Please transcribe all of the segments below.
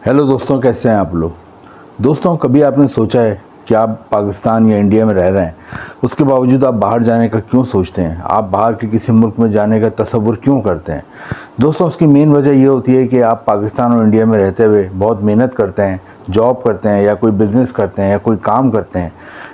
Hello दोस्तों, कैसे हैं आप लोग। दोस्तों, कभी आपने सोचा है कि आप पाकिस्तान या इंडिया में रह रहे हैं, उसके बावजूद आप बाहर जाने का क्यों सोचते हैं? आप बाहर के किसी मुल्क में जाने का तसव्वुर क्यों करते हैं? दोस्तों, उसकी मेन वजह ये होती है कि आप पाकिस्तान और इंडिया में रहते हुए बहुत मेहनत करते हैं, जॉब करते हैं या कोई बिज़नेस करते हैं या कोई काम करते हैं,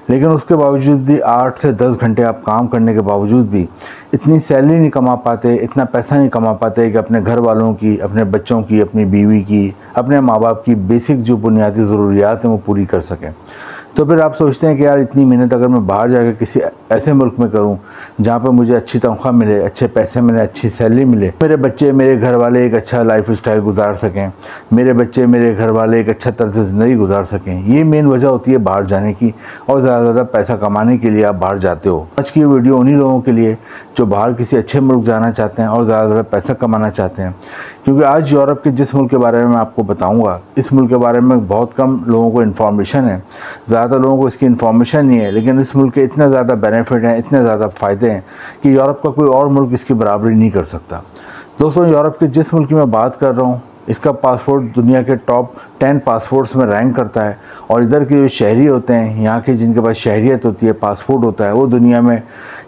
लेकिन उसके बावजूद भी 8 से 10 घंटे आप काम करने के बावजूद भी इतनी सैलरी नहीं कमा पाते, इतना पैसा नहीं कमा पाते कि अपने घर वालों की, अपने बच्चों की, अपनी बीवी की, अपने माँ बाप की बेसिक जो बुनियादी ज़रूरियात हैं वो पूरी कर सकें। तो फिर आप सोचते हैं कि यार इतनी मेहनत अगर मैं बाहर जाकर किसी ऐसे मुल्क में करूं जहां पर मुझे अच्छी तनख्वाह मिले, अच्छे पैसे मिले, अच्छी सैलरी मिले, मेरे बच्चे, मेरे घर वाले एक अच्छा लाइफ स्टाइल गुजार सकें, मेरे बच्चे, मेरे घर वाले एक अच्छा तर्ज ज़िंदगी गुजार सकें। ये मेन वजह होती है बाहर जाने की, और ज़्यादा से ज़्यादा पैसा कमाने के लिए आप बाहर जाते हो। आज की वीडियो उन्हीं लोगों के लिए जो बाहर किसी अच्छे मुल्क जाना चाहते हैं और ज़्यादा से ज़्यादा पैसा कमाना चाहते हैं, क्योंकि आज यूरोप के जिस मुल्क के बारे में मैं आपको बताऊंगा, इस मुल्क के बारे में बहुत कम लोगों को इन्फॉर्मेशन है, ज़्यादातर लोगों को इसकी इन्फॉर्मेशन नहीं है, लेकिन इस मुल्क के इतने ज़्यादा बेनिफिट हैं, इतने ज़्यादा फ़ायदे हैं कि यूरोप का कोई और मुल्क इसकी बराबरी नहीं कर सकता। दोस्तों, यूरोप के जिस मुल्क की मैं बात कर रहा हूँ, इसका पासपोर्ट दुनिया के टॉप 10 पासपोर्ट्स में रैंक करता है, और इधर के जो शहरी होते हैं, यहाँ के जिनके पास शहरियत होती है, पासपोर्ट होता है, वो दुनिया में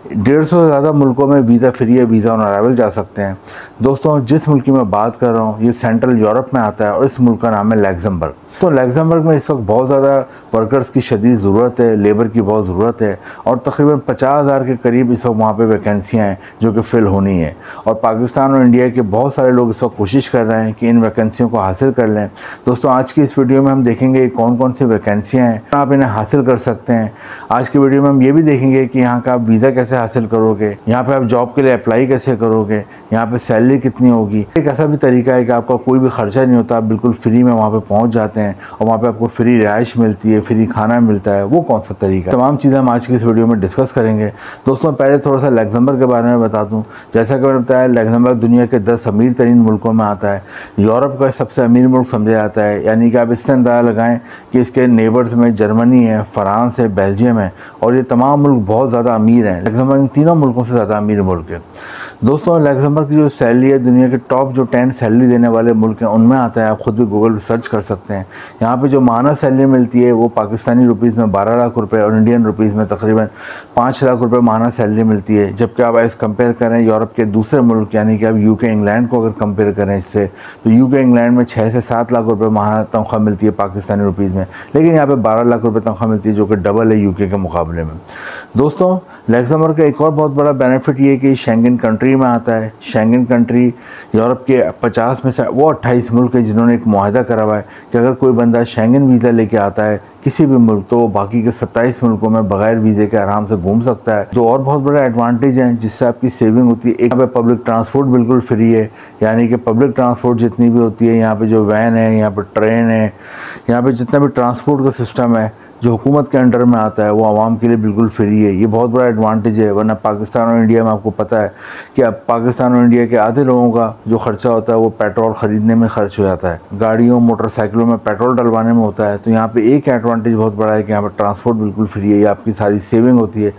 150 से ज़्यादा मुल्कों में वीज़ा फ्री है, वीज़ा ऑन अराइवल जा सकते हैं। दोस्तों, जिस मुल्क की मैं बात कर रहा हूँ ये सेंट्रल यूरोप में आता है और इस मुल्क का नाम है लग्जमबर्ग। तो लग्जमबर्ग में इस वक्त बहुत ज़्यादा वर्कर्स की शदीद ज़रूरत है, लेबर की बहुत ज़रूरत है, और तकरीबन 50,000 के करीब इस वक्त वहाँ पे वैकेंसियाँ हैं जो कि फ़िल होनी है। और पाकिस्तान और इंडिया के बहुत सारे लोग इस वक्त कोशिश कर रहे हैं कि इन वैकेंसियों को हासिल कर लें। दोस्तों, आज की इस वीडियो में हम देखेंगे कौन कौन सी वैकेंसियाँ हैं, आप इन्हें हासिल कर सकते हैं। आज की वीडियो में हम ये भी देखेंगे कि यहाँ का आप वीज़ा कैसे हासिल करोगे, यहाँ पर आप जॉब के लिए अप्लाई कैसे करोगे, यहाँ पर सैलरी कितनी होगी। एक ऐसा भी तरीका है कि आपका कोई भी खर्चा नहीं होता, आप बिल्कुल फ्री में वहाँ पर पहुँच जाते हैं और वहाँ पे आपको फ्री रिहाइश मिलती है, फ्री खाना मिलता है। वो कौन सा तरीका है, तमाम चीज़ें हम आज की इस वीडियो में डिस्कस करेंगे। दोस्तों, पहले थोड़ा सा लग्जमबर्ग के बारे में बता दूं। जैसा कि मैंने बताया, लग्जमबर्ग दुनिया के 10 अमीर तरीन मुल्कों में आता है, यूरोप का सबसे अमीर मुल्क समझा जाता है। यानी कि आप इससे अंदाज़ा लगाएं कि इसके नेबर्स में जर्मनी है, फ्रांस है, बेल्जियम है, और ये तमाम मुल्क बहुत ज़्यादा अमीर हैं। लग्जमबर्ग इन तीनों मुल्कों से ज़्यादा अमीर मुल्क है। दोस्तों, लग्जमबर्ग की जो सैलरी है, दुनिया के टॉप जो 10 सैलरी देने वाले मुल्क हैं उनमें आता है। आप खुद भी गूगल पर सर्च कर सकते हैं। यहाँ पे जो माना सैलरी मिलती है वो पाकिस्तानी रुपीज़ में 12 लाख रुपए और इंडियन रुपीज़ में तकरीबन 5 लाख रुपए माना सैलरी मिलती है। जबकि आप ऐसे कंपेयर करें यूरोप के दूसरे मुल्क, यानी कि आप यूके, इंग्लैंड को अगर कंपेयर करें इससे, तो यूके, इंग्लैंड में 6 से 7 लाख रुपए माह तनख्वाह मिलती है पाकिस्तानी रुपीज़ में, लेकिन यहाँ पर 12 लाख रुपये तनख्वाह मिलती है, जो कि डबल है यूके के मुकाबले में। दोस्तों, लग्जमबर्ग का एक और बहुत बड़ा बेनिफिट ये है कि शेंगन कंट्री में आता है। शेंगन कंट्री यूरोप के 50 में से वो 28 मुल्क है जिन्होंने एक मुआहदा करा हुआ है कि अगर कोई बंदा शेंगन वीज़ा लेके आता है किसी भी मुल्क, तो वो बाकी के 27 मुल्कों में बगैर वीज़े के आराम से घूम सकता है। दो और बहुत बड़ा एडवांटेज हैं जिससे आपकी सेविंग होती है। एक, यहाँ पे पब्लिक ट्रांसपोर्ट बिल्कुल फ्री है, यानी कि पब्लिक ट्रांसपोर्ट जितनी भी होती है, यहाँ पे जो वैन है, यहाँ पे ट्रेन है, यहाँ पे जितना भी ट्रांसपोर्ट का सिस्टम है जो हुकूमत के अंडर में आता है, वो आवाम के लिए बिल्कुल फ्री है। ये बहुत बड़ा एडवांटेज है। वरना पाकिस्तान और इंडिया में आपको पता है कि अब पाकिस्तान और इंडिया के आधे लोगों का जो खर्चा होता है वो पेट्रोल ख़रीदने में खर्च हो जाता है, गाड़ियों, मोटरसाइकिलों में पेट्रोल डलवाने में होता है। तो यहाँ पे एक एडवांटेज बहुत बड़ा है कि यहाँ पर ट्रांसपोर्ट बिल्कुल फ्री है, ये आपकी सारी सेविंग होती है।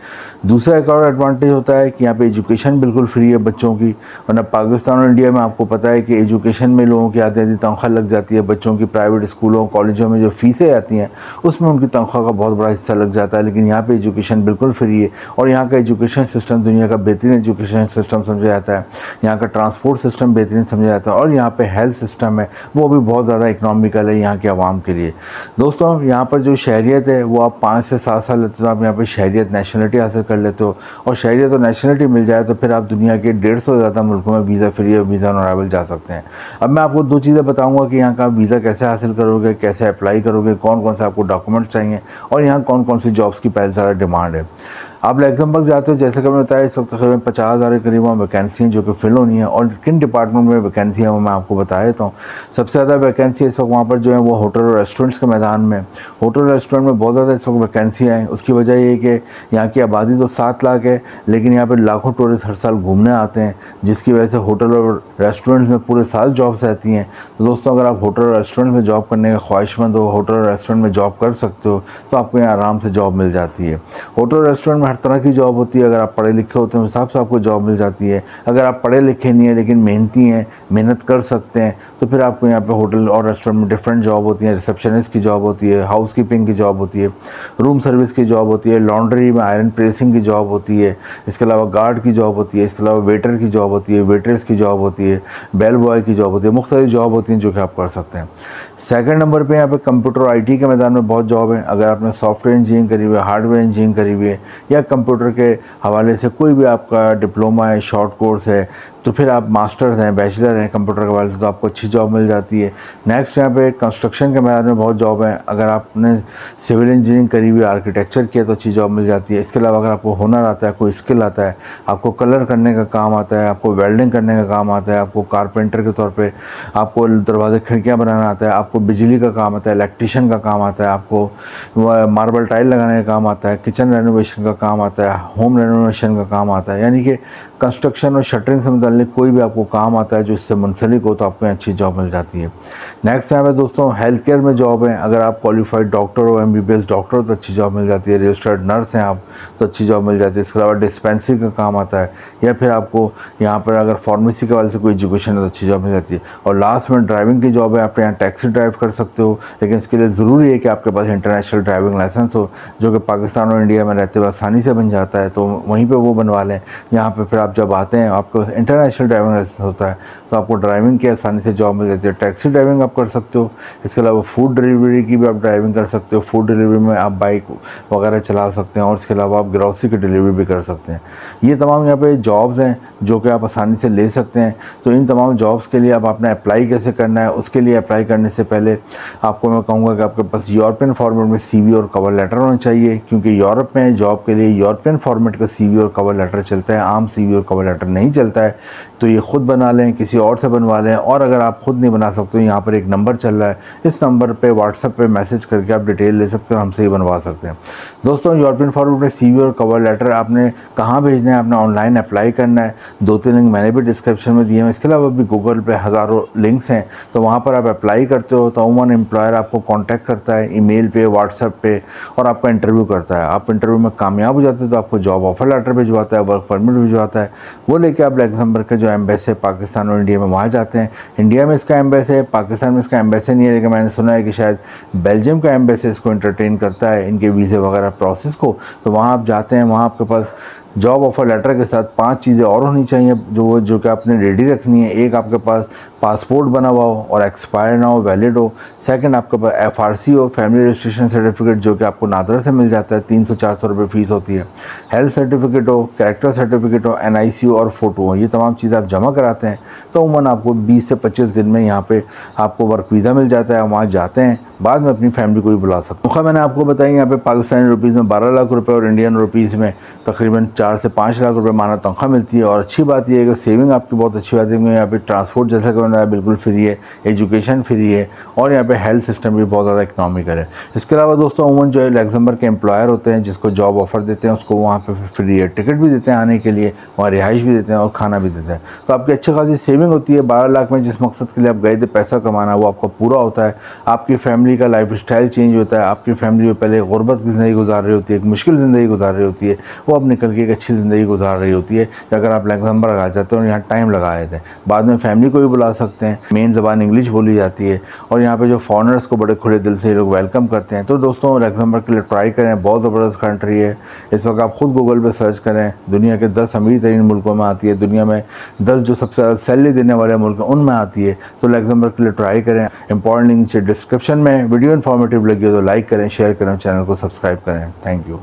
दूसरा एक और एडवांटेज होता है कि यहाँ पे एजुकेशन बिल्कुल फ्री है बच्चों की। वरना पाकिस्तान और इंडिया में आपको पता है कि एजुकेशन में लोगों की आधी आधी तनख्वाह लग जाती है। बच्चों की प्राइवेट स्कूलों, कॉलेजों में जो फीसें आती हैं उसमें उनकी तनख्वाह का बहुत बड़ा हिस्सा लग जाता है, लेकिन यहाँ पे एजुकेशन बिल्कुल फ्री है। और यहाँ का एजुकेशन सिस्टम दुनिया का बेहतरीन एजुकेशन सिस्टम समझा जाता है। यहाँ का ट्रांसपोर्ट सिस्टम बेहतरीन समझा जाता है, और यहाँ पे हेल्थ सिस्टम है वो भी बहुत ज़्यादा इकनॉमिकल है यहाँ के आवाम के लिए। दोस्तों, यहाँ पर जो शहरियत है वो आप 5 से 7 साल लेते हो, आप यहाँ पर शहरियत, नेशनलिटी हासिल कर लेते हो, और शहरियत और नेशनलिटी मिल जाए तो फिर आप दुनिया के 150 से ज़्यादा मुल्कों में वीज़ा फ्री और वीज़ा ऑन अराइवल जा सकते हैं। अब मैं आपको 2 चीज़ें बताऊँगा कि यहाँ का वीज़ा कैसे हासिल करोगे, कैसे अप्लाई करोगे, कौन कौन से आपको डॉक्यूमेंट्स चाहिए, और यहाँ कौन कौन सी जॉब्स की पहले ज़्यादा डिमांड है। आप लग्जमबर्ग जाते हो, जैसे कि मैंने बताया, इस वक्त तकरीबन 50,000 के करीब वहाँ वैकेंसी हैं जो कि फिल होनी है। और किन डिपार्टमेंट में वैकेंसी है वो मैं आपको बता देता हूँ। सबसे ज़्यादा वैकेंसी इस वक्त वहाँ पर जो है वो होटल और रेस्टोरेंट्स के मैदान में। होटल और रेस्टोरेंट में बहुत ज़्यादा इस वक्त वैकेंसियाँ हैं। उसकी वजह ये है कि यहाँ की आबादी तो 7 लाख है, लेकिन यहाँ पर लाखों टूरिस्ट हर साल घूमने आते हैं, जिसकी वजह से होटल और रेस्टोरेंट्स में पूरे साल जॉब्स रहती हैं। तो दोस्तों, अगर आप होटल और रेस्टोरेंट में जॉब करने का ख्वाहिशमंद हो, होटल और रेस्टोरेंट में जॉब कर सकते हो, तो आपको यहाँ आराम से जॉब मिल जाती है। होटल और रेस्टोरेंट में हर तरह की जॉब होती है। अगर आप पढ़े लिखे होते हैं उस हिसाब से आपको जॉब मिल जाती है। अगर आप पढ़े लिखे नहीं है लेकिन मेहनती हैं, मेहनत कर सकते हैं, तो फिर आपको यहाँ पे होटल और रेस्टोरेंट में डिफरेंट जॉब होती है। रिसेप्शनिस्ट की जॉब होती है, हाउस कीपिंग की जॉब होती है, रूम सर्विस की जॉब होती है, लॉन्ड्री में आयरन प्रेसिंग की जॉब होती है, इसके अलावा गार्ड की जॉब होती है, इसके अलावा वेटर की जॉब होती है, वेट्रेस की जॉब होती है, बेल बॉय की जॉब होती है। मुख्तलिफ जॉब होती हैं जो कि आप कर सकते हैं। सेकंड नंबर पे यहाँ पे कंप्यूटर और आईटी के मैदान में बहुत जॉब है। अगर आपने सॉफ्टवेयर इंजीनियरिंग करी हुई है, हार्डवेयर इंजीनियरिंग करी हुई है, या कंप्यूटर के हवाले से कोई भी आपका डिप्लोमा है, शॉर्ट कोर्स है, तो फिर आप मास्टर्स हैं, बैचलर हैं कंप्यूटर के हवाले से, तो आपको अच्छी जॉब मिल जाती है। नेक्स्ट यहाँ पे कंस्ट्रक्शन के मैदान में बहुत जॉब है। अगर आपने सिविल इंजीनियरिंग करी हुई, आर्किटेक्चर किया, तो अच्छी जॉब मिल जाती है। इसके अलावा अगर आपको हुनर आता है, कोई स्किल आता है, आपको कलर करने का काम आता है, आपको वेल्डिंग करने का काम आता है, आपको कारपेंटर के तौर पे आपको दरवाजे खिड़कियाँ बनाना आता है, आपको बिजली का काम आता है, इलेक्ट्रीशियन का काम आता है, आपको मार्बल टाइल लगाने का काम आता है, किचन रेनोवेशन का काम आता है, होम रेनोवेशन का काम आता है, यानी कि कंस्ट्रक्शन और शटरिंग से मुताल्लिक कोई भी आपको काम आता है जो इससे मुंसलिक हो, तो आपको अच्छी जॉब मिल जाती है। नेक्स्ट यहाँ पे दोस्तों हेल्थ केयर में जॉब है। अगर आप क्वालिफाइड डॉक्टर हो, MBBS डॉक्टर हो, तो अच्छी जॉब मिल जाती है। रजिस्टर्ड नर्स हैं आप, तो अच्छी जॉब मिल जाती है। इसके अलावा डिस्पेंसरी का काम आता है, या फिर आपको यहाँ पर अगर फार्मेसी के वाले से कोई एजुकेशन है तो अच्छी जॉब मिल जाती है। और लास्ट में ड्राइविंग की जॉब है। आप यहाँ टैक्सी ड्राइव कर सकते हो, लेकिन इसके लिए ज़रूरी है कि आपके पास इंटरनेशनल ड्राइविंग लाइसेंस हो, जो कि पाकिस्तान और इंडिया में रहते हुए आसानी से बन जाता है, तो वहीं पर वो बनवा लें। यहाँ पर फिर आप जब आते हैं आपको इंटरनेशनल ड्राइविंग लाइसेंस होता है, तो आपको ड्राइविंग की आसानी से जॉब मिल जाती है। टैक्सी ड्राइविंग आप कर सकते हो। इसके अलावा फूड डिलीवरी की भी आप ड्राइविंग कर सकते हो। फूड डिलीवरी में आप बाइक वगैरह चला सकते हैं, और इसके अलावा आप ग्रॉसरी की डिलीवरी भी कर सकते हैं। ये तमाम यहाँ पे जॉब्स हैं जो कि आप आसानी से ले सकते हैं। तो इन तमाम जॉब्स के लिए आप आपने अप्लाई कैसे करना है, उसके लिए अप्लाई करने से पहले आपको मैं कहूँगा कि आपके पास यूरोपियन फॉर्मेट में CV और कवर लेटर होना चाहिए, क्योंकि यूरोप में जॉब के लिए यूरोपियन फॉर्मेट का CV और कवर लेटर चलता है, आम CV और कवर लेटर नहीं चलता है। तो ये ख़ुद बना लें, किसी और से बनवा लें। और अगर आप ख़ुद नहीं बना सकते, यहाँ पर एक नंबर चल रहा है, इस नंबर पे व्हाट्सएप पे मैसेज करके आप डिटेल ले सकते हो, हमसे ही बनवा सकते हैं। दोस्तों यूरोपियन फॉर्मेट में CV और कवर लेटर आपने कहाँ भेजना है, आपने ऑनलाइन अप्लाई करना है। 2-3 लिंक मैंने भी डिस्क्रिप्शन में दिए हैं। इसके अलावा भी गूगल पे हज़ारों लिंक्स हैं, तो वहाँ पर आप अप्लाई करते हो तो उमूमन एम्प्लॉयर आपको कॉन्टैक्ट करता है ईमेल पे, व्हाट्सएप पे, और आपका इंटरव्यू करता है। आप इंटरव्यू में कामयाब हो जाते हो तो आपको जॉब ऑफर लेटर भिजवाता है, वर्क परमिट भिजवाता है। वो लेके आप लग्जमबर्ग के जो एम्बेसी है पाकिस्तान और इंडिया में, वहाँ जाते हैं। इंडिया में इसका एम्बेसी है, पाकिस्तान में इसका एम्बेसी नहीं है, लेकिन मैंने सुना है कि शायद बेल्जियम का एम्बेसी इसको एंटरटेन करता है, इनके वीज़े वगैरह प्रोसेस को। तो वहाँ आप जाते हैं, वहाँ आपके पास जॉब ऑफर लेटर के साथ 5 चीज़ें और होनी चाहिए जो कि आपने रेडी रखनी है। एक, आपके पास पासपोर्ट बना हुआ हो और एक्सपायर ना हो, वैलिड हो। सेकंड, आपके पास FRC हो, फैमिली रजिस्ट्रेशन सर्टिफिकेट, जो कि आपको नादरा से मिल जाता है, 300-400 रुपये फ़ीस होती है। हेल्थ सर्टिफिकेट हो, कैरेक्टर सर्टिफिकेट हो, NIC हो और फ़ोटो हो। ये तमाम चीज़ें आप जमा कराते हैं तो उमूमन आपको 20 से 25 दिन में यहाँ पे आपको वर्क वीज़ा मिल जाता है। वहाँ जाते हैं, बाद में अपनी फैमिली को भी बुला सकते हैं। मैंने आपको बताया यहाँ पे पाकिस्तानी रुपीज़ में 12 लाख रुपए और इंडियन रुपीज़ में तकरीबन 4 से 5 लाख रुपए माना तनख्वाह मिलती है। और अच्छी बात यह है कि सेविंग आपकी बहुत अच्छी बात है, क्योंकि यहाँ पे ट्रांसपोर्ट जैसा कि मैंने बिल्कुल फ्री है, एजुकेशन फ्री है, और यहाँ पे हेल्थ सिस्टम भी बहुत ज़्यादा इकनॉमिकल है। इसके अलावा दोस्तों उमूमन जो है लग्जमबर्ग के एम्प्लॉयर होते हैं, जिसको जॉब ऑफर देते हैं, उसको वहाँ पर फ्री है, टिकट भी देते हैं आने के लिए, वहाँ रिहाइश भी देते हैं और खाना भी देते हैं। तो आपकी अच्छी खासी सेविंग होती है। 12 लाख में जिस मकसद के लिए आप गए थे पैसा कमाना, वो आपका पूरा होता है। आपकी फैमिली का लाइफ स्टाइल चेंज होता है। आपकी फैमिली जो पहले गुर्बत की ज़िंदगी गुजार रही होती है, एक मुश्किल ज़िंदगी गुजार रही होती है, वो अब निकल के एक अच्छी ज़िंदगी गुजार रही होती है। कि अगर आप लग्जमबर्ग आ जाते हो और यहाँ टाइम लगाए थे, बाद में फैमिली को भी बुला सकते हैं। मेन ज़बान इंग्लिश बोली जाती है, और यहाँ पे जो फॉरनर्स को बड़े खुले दिल से लोग वेलकम करते हैं। तो दोस्तों लग्जमबर्ग के लिए ट्राई करें, बहुत ज़बरदस्त कंट्री है। इस वक्त आप खुद गूगल पे सर्च करें, दुनिया के 10 अमीर तरीन मुल्कों में आती है, दुनिया में 10 जो सबसे ज़्यादा सैलरी देने वाले मुल्क हैं उनमें आती है। तो लग्जमबर्ग के लिए ट्राई करें। इंपॉर्टेंट लिंक नीचे डिस्क्रिप्शन में। वीडियो इन्फॉर्मेटिव लगी हो तो लाइक करें, शेयर करें, चैनल को सब्सक्राइब करें। Thank you.